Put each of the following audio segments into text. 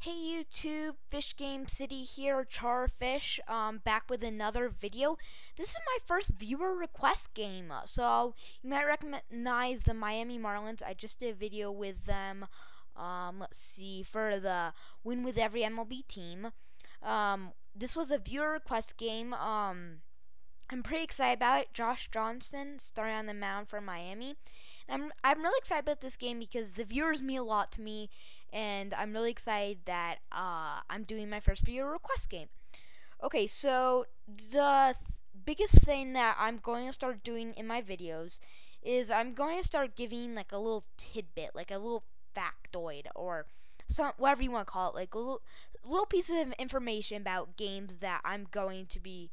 Hey YouTube, Fish Game City here, Charfish, back with another video. This is my first viewer request game, so you might recognize the Miami Marlins. I just did a video with them, let's see, for the win with every MLB team. This was a viewer request game. I'm pretty excited about it. Josh Johnson starting on the mound for Miami. And I'm really excited about this game because the viewers mean a lot to me, and I'm really excited that I'm doing my first viewer request game. Okay, so the biggest thing that I'm going to start doing in my videos is I'm going to start giving like a little tidbit, like a little factoid, or whatever you want to call it, like a little piece of information about games that I'm going to be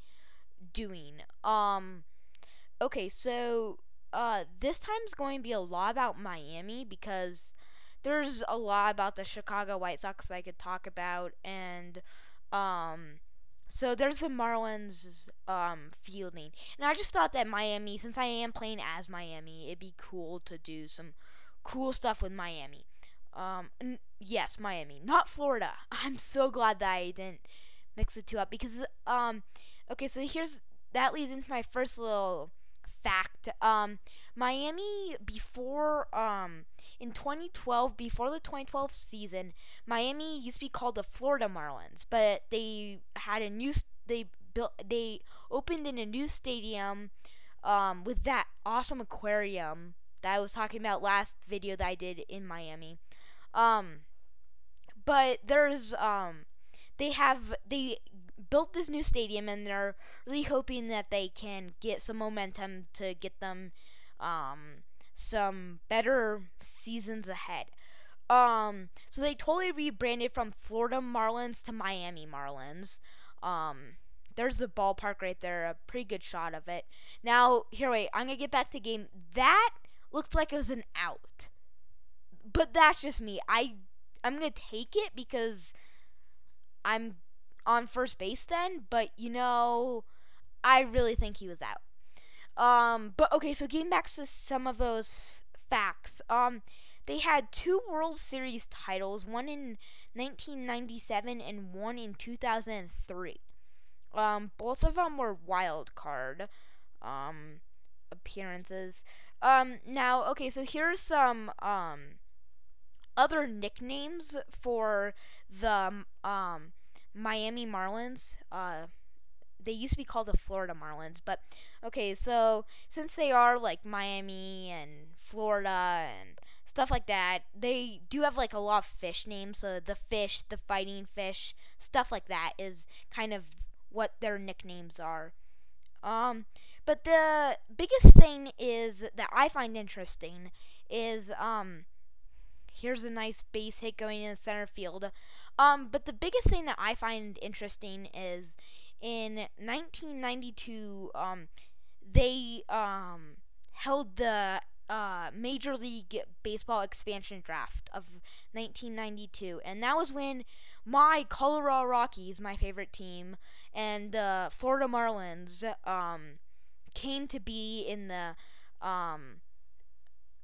doing. Okay, so this time's going to be a lot about Miami because there's a lot about the Chicago White Sox that I could talk about, and so there's the Marlins fielding, and I just thought that Miami, since I am playing as Miami, it'd be cool to do some cool stuff with Miami. Yes, Miami, not Florida. I'm so glad that I didn't mix the two up because okay, so that leads into my first little fact. Miami in 2012, before the 2012 season, Miami used to be called the Florida Marlins, but they opened in a new stadium with that awesome aquarium that I was talking about last video that I did in Miami. But there's they built this new stadium, and they're really hoping that they can get some momentum to get them some better seasons ahead. So they totally rebranded from Florida Marlins to Miami Marlins. There's the ballpark right there, a pretty good shot of it. Now, wait, I'm gonna get back to game. That looked like it was an out, but that's just me. I'm gonna take it because I'm on first base then, but I really think he was out. But okay, so getting back to some of those facts. They had 2 World Series titles, one in 1997 and one in 2003. Both of them were wild card appearances. Now, okay, so here's some other nicknames for the Miami Marlins. They used to be called the Florida Marlins, but okay, so since they are like Miami and Florida and stuff like that, they do have like a lot of fish names. So the fish, the fighting fish, stuff like that is kind of what their nicknames are. But the biggest thing is that I find interesting is here's a nice base hit going in the center field. But the biggest thing that I find interesting is in 1992, they held the Major League Baseball expansion draft of 1992, and that was when my Colorado Rockies, my favorite team, and the Florida Marlins came to be in the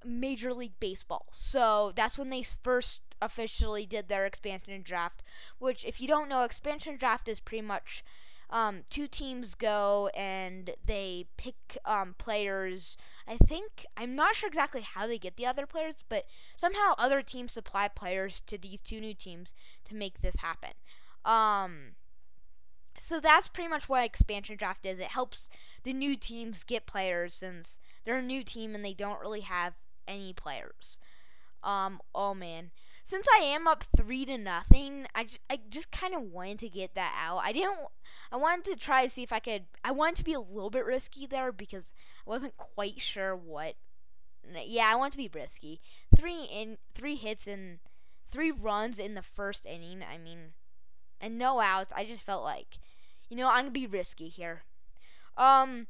Major League Baseball. So that's when they first officially did their expansion draft, which, if you don't know, expansion draft is pretty much 2 teams go and they pick players. I'm not sure exactly how they get the other players, but somehow other teams supply players to these 2 new teams to make this happen. So that's pretty much what expansion draft is. It helps the new teams get players since they're a new team and they don't really have any players. Oh man. Since I am up 3-0, I just kind of wanted to get that out. I wanted to try to see if I could. I wanted to be a little bit risky there because I wasn't quite sure what. Yeah, I wanted to be risky. 3 hits and 3 runs in the first inning. I mean, and no outs. I just felt like, I'm gonna be risky here. But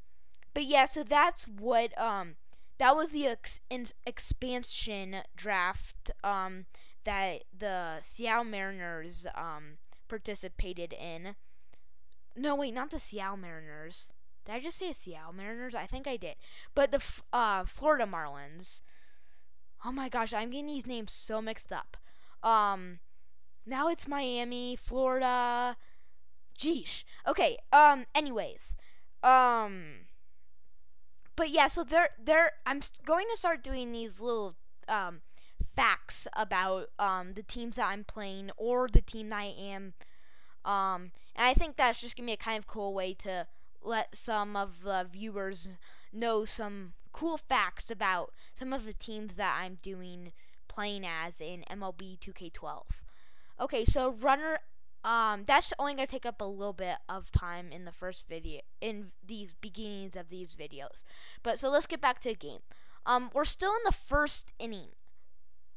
yeah, so that's what that was the expansion draft that the Seattle Mariners participated in. No, wait, not the Seattle Mariners. Did I just say Seattle Mariners? I think I did. But the Florida Marlins. Oh my gosh, I'm getting these names so mixed up. Now it's Miami, Florida. Geesh. Okay. Anyways. But yeah. So I'm going to start doing these little facts about the teams that I'm playing or the team that I am. And I think that's just gonna be a kind of cool way to let some of the viewers know some cool facts about some of the teams that I'm playing as in MLB 2K12. Okay, so runner. That's only gonna take up a little bit of time in the first video, in these beginnings of these videos. But so let's get back to the game. We're still in the first inning.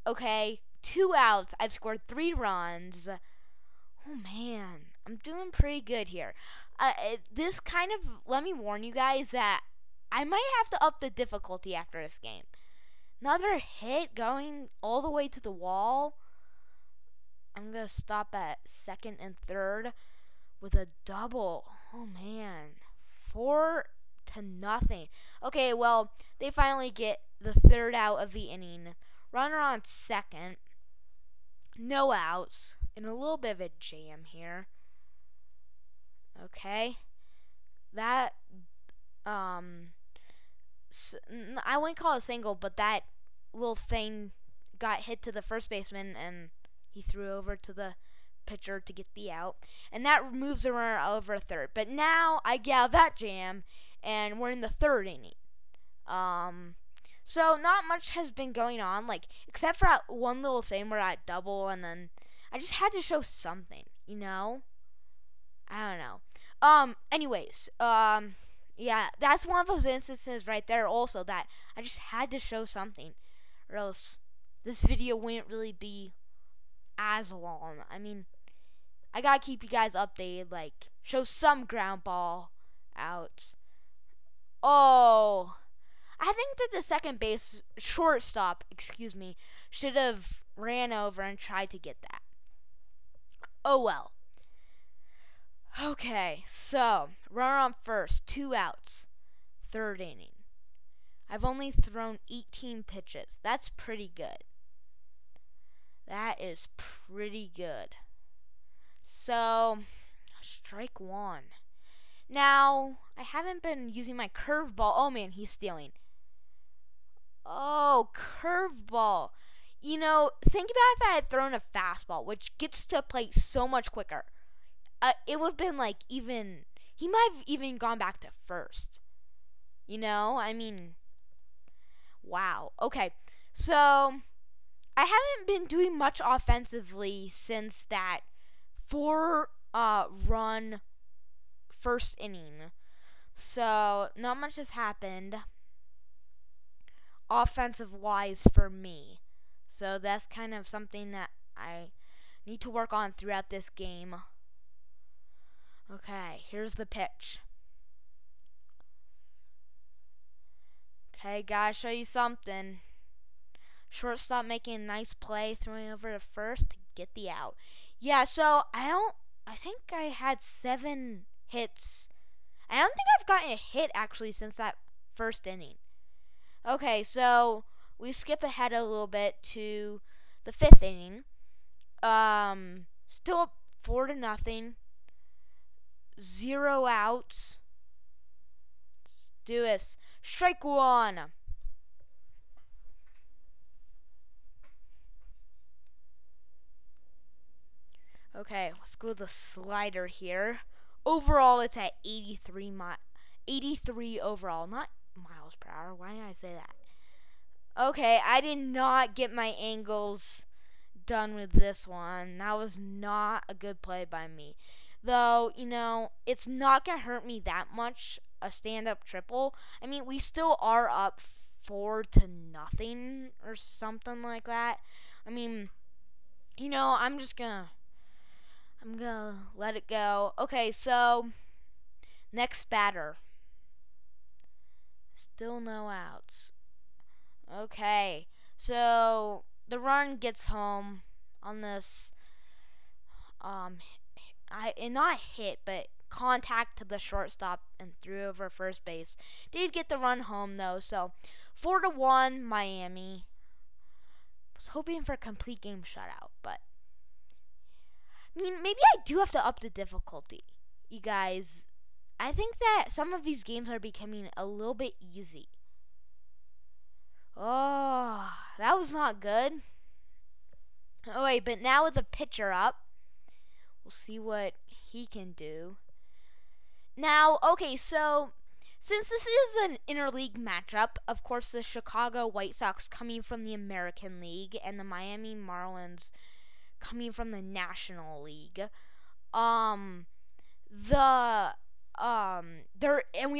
Okay, 2 outs. I've scored 3 runs. Oh man, I'm doing pretty good here. This kind of, let me warn you guys that I might have to up the difficulty after this game. Another hit going all the way to the wall. I'm going to stop at second and third with a double. Oh man, 4-0. Okay, well, they finally get the 3rd out of the inning. Runner on second. No outs. In a little bit of a jam here. Okay. That, I wouldn't call it a single, but that little thing got hit to the first baseman, and he threw over to the pitcher to get the out. And that moves the runner over third. But now I get out of that jam, and we're in the 3rd inning. So not much has been going on, like, except for that one little thing where I double, and then I just had to show something, you know? I don't know. Anyways, yeah, that's one of those instances right there also that I just had to show something, or else this video wouldn't really be as long. I mean, I gotta keep you guys updated, like, show some ground ball outs. Oh, I think that the second base shortstop, should have ran over and tried to get that. Oh well. Okay, so runner on first, 2 outs, 3rd inning. I've only thrown 18 pitches. That's pretty good. That is pretty good. So, strike 1. Now, I haven't been using my curveball. Oh man, he's stealing. Oh, curveball. You know, think about if I had thrown a fastball, which gets to plate so much quicker. It would have been like he might have even gone back to first. You know, I mean, wow. Okay, so I haven't been doing much offensively since that 4-run first inning. So not much has happened offensive-wise for me. So that's kind of something that I need to work on throughout this game. Okay, here's the pitch. Okay, gotta show you something. Shortstop making a nice play, throwing over to first to get the out. Yeah, so I think I had 7 hits. I don't think I've gotten a hit actually since that first inning. Okay, so we skip ahead a little bit to the 5th inning. Still up 4-0. 0 outs. Let's do this. Strike 1. Okay, let's go with the slider here. Overall, it's at 83 overall, not miles per hour. Why did I say that? Okay, I did not get my angles done with this one. That was not a good play by me. Though, you know, it's not going to hurt me that much, a stand-up triple. I mean, we still are up 4-0 or something like that. I mean, you know, I'm gonna let it go. Okay, so next batter. Still no outs. Okay, so the run gets home on this not hit, but contact to the shortstop and threw over first base. Did get the run home though, so 4-1 Miami. Was hoping for a complete game shutout, but I mean, maybe I do have to up the difficulty, you guys. I think that some of these games are becoming a little bit easy. Oh, that was not good. Oh wait, but now with the pitcher up, we'll see what he can do. Now, okay, so since this is an interleague matchup, of course the Chicago White Sox coming from the American League and the Miami Marlins coming from the National League. We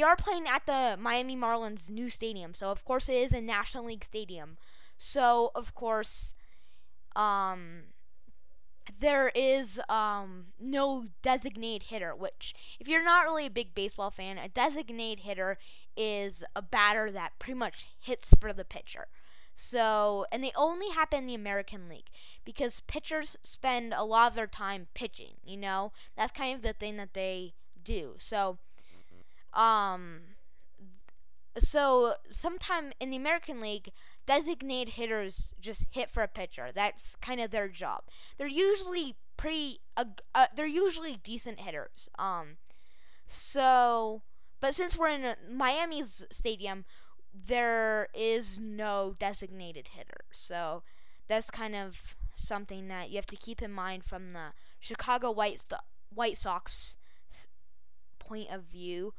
are playing at the Miami Marlins new stadium, so of course it is a National League stadium. So of course, there is no designated hitter, which, if you're not really a big baseball fan, a designated hitter is a batter that pretty much hits for the pitcher. So, and they only happen in the American League because pitchers spend a lot of their time pitching, you know? That's kind of the thing that they do. So sometime in the American League, designated hitters just hit for a pitcher. That's kind of their job. They're usually they're usually decent hitters. But since we're in Miami's stadium, there is no designated hitter. So that's kind of something that you have to keep in mind from the Chicago White Sox point of view.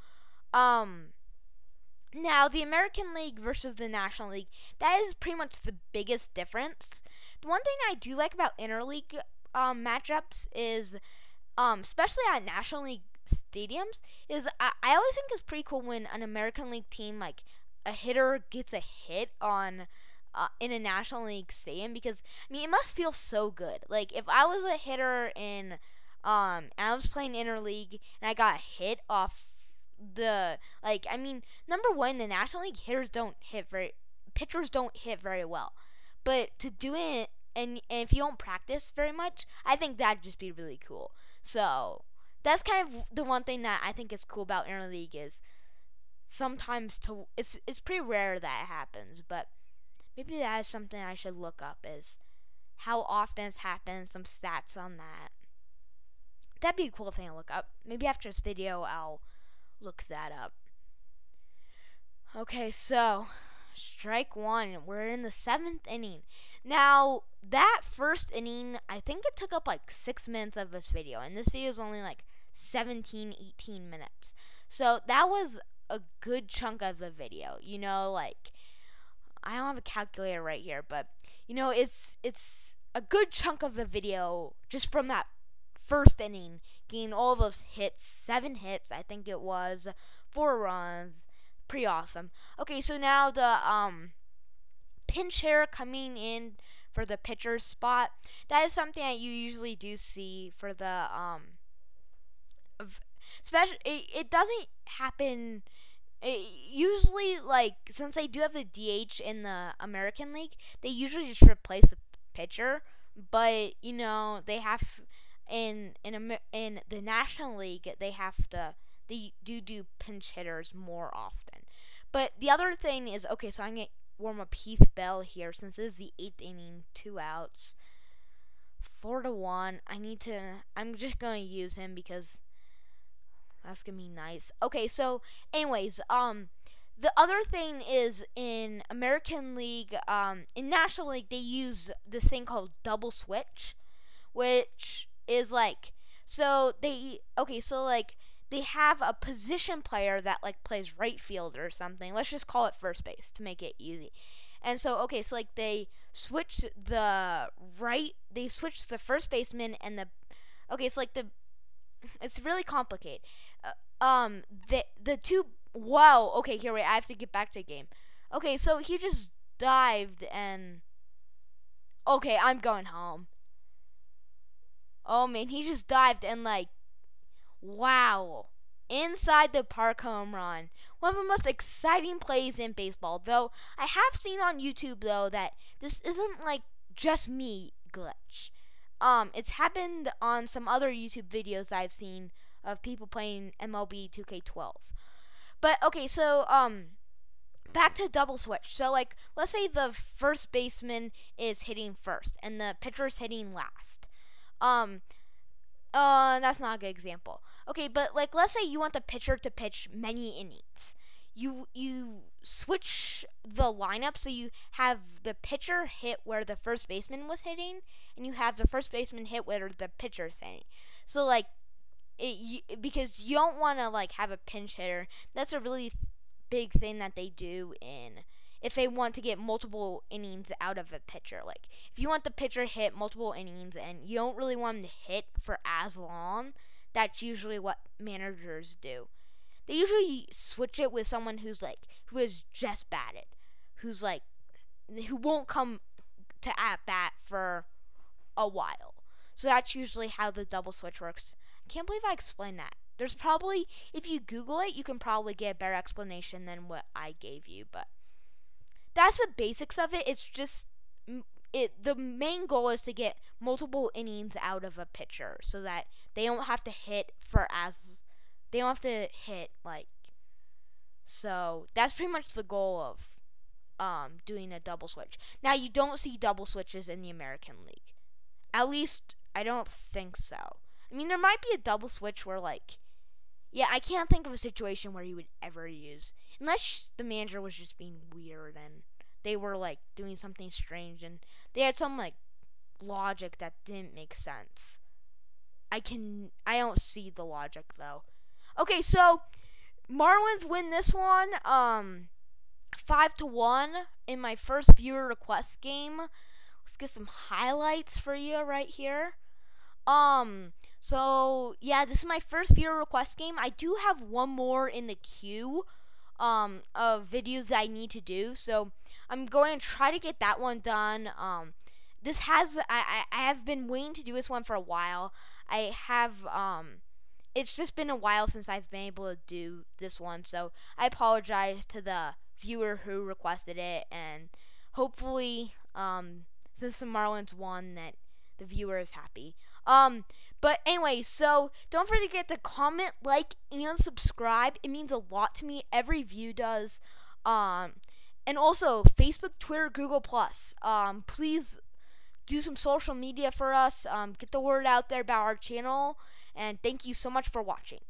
Now, the American League versus the National League, that is pretty much the biggest difference. The one thing I do like about interleague matchups is, especially at National League stadiums, is I always think it's pretty cool when an American League team, like a hitter gets a hit on in a National League stadium, because I mean it must feel so good. Like if I was a hitter in and I was playing interleague and I got a hit off number one, the National League pitchers don't hit very well. But to do it and if you don't practice very much, I think that'd just be really cool. So that's kind of the one thing that I think is cool about interleague is sometimes it's pretty rare that it happens, but maybe that is something I should look up, is how often it's happened, some stats on that. That'd be a cool thing to look up. Maybe after this video I'll look that up. Okay, so strike one. We're in the 7th inning. Now, that first inning, I think it took up like 6 minutes of this video, and this video is only like 17, 18 minutes. So that was a good chunk of the video. You know, like, I don't have a calculator right here, but you know, it's a good chunk of the video just from that first inning, getting all those hits, 7 hits, I think it was, 4 runs, pretty awesome. Okay, so now the pinch hitter coming in for the pitcher's spot. That is something that you usually do see for the it doesn't happen. Usually, like, since they do have the DH in the American League, they usually just replace the pitcher. But you know, they have in the National League, they do pinch hitters more often. But the other thing is, okay, so I'm gonna warm up Heath Bell here since this is the 8th inning, 2 outs, 4-1. I'm just gonna use him because that's gonna be nice. Okay, so anyways, the other thing is in American League, in National League, they use this thing called double switch, which is like, they have a position player that like plays right field or something. Let's just call it first base to make it easy. And so, okay, so like they switch the first baseman and it's really complicated. The two, wow, okay, here, wait, I have to get back to the game. Okay, so he just dived and, okay, I'm going home. Oh man, he just dived and like, wow, inside the park home run. One of the most exciting plays in baseball. Though I have seen on YouTube though that this isn't like just me glitch. It's happened on some other YouTube videos I've seen of people playing MLB 2K12. But okay, so back to double switch. So like, let's say the first baseman is hitting first and the pitcher is hitting last. That's not a good example. Okay, but like let's say you want the pitcher to pitch many innings. You switch the lineup so you have the pitcher hit where the first baseman was hitting, and you have the first baseman hit where the pitcher's hitting. So like because you don't want to like have a pinch hitter. That's a really big thing that they do in if they want to get multiple innings out of a pitcher. Like if you want the pitcher hit multiple innings and you don't really want him to hit for as long, that's usually what managers do. They usually switch it with someone who is just batted, who won't come to at bat for a while. So that's usually how the double switch works. I can't believe I explained that. There's probably, if you Google it, you can probably get a better explanation than what I gave you, but that's the basics of it. It's just the main goal is to get multiple innings out of a pitcher so that they don't have to hit like, so that's pretty much the goal of doing a double switch. Now you don't see double switches in the American League. At least I don't think so. I mean, there might be a double switch where I can't think of a situation where you would ever use, unless the manager was just being weird and they were like doing something strange and they had some like logic that didn't make sense. I don't see the logic though. Okay, so Marlins win this one 5-1 in my first viewer request game. Let's get some highlights for you right here. So yeah, this is my first viewer request game. I do have one more in the queue of videos that I need to do, so I'm going to try to get that one done. I have been waiting to do this one for a while. I have it's just been a while since I've been able to do this one, so I apologize to the viewer who requested it, and hopefully since the Marlins won, that the viewer is happy. But anyway, so don't forget to comment, like, and subscribe. It means a lot to me. Every view does. And also Facebook, Twitter, Google+. Please do some social media for us. Get the word out there about our channel. And thank you so much for watching.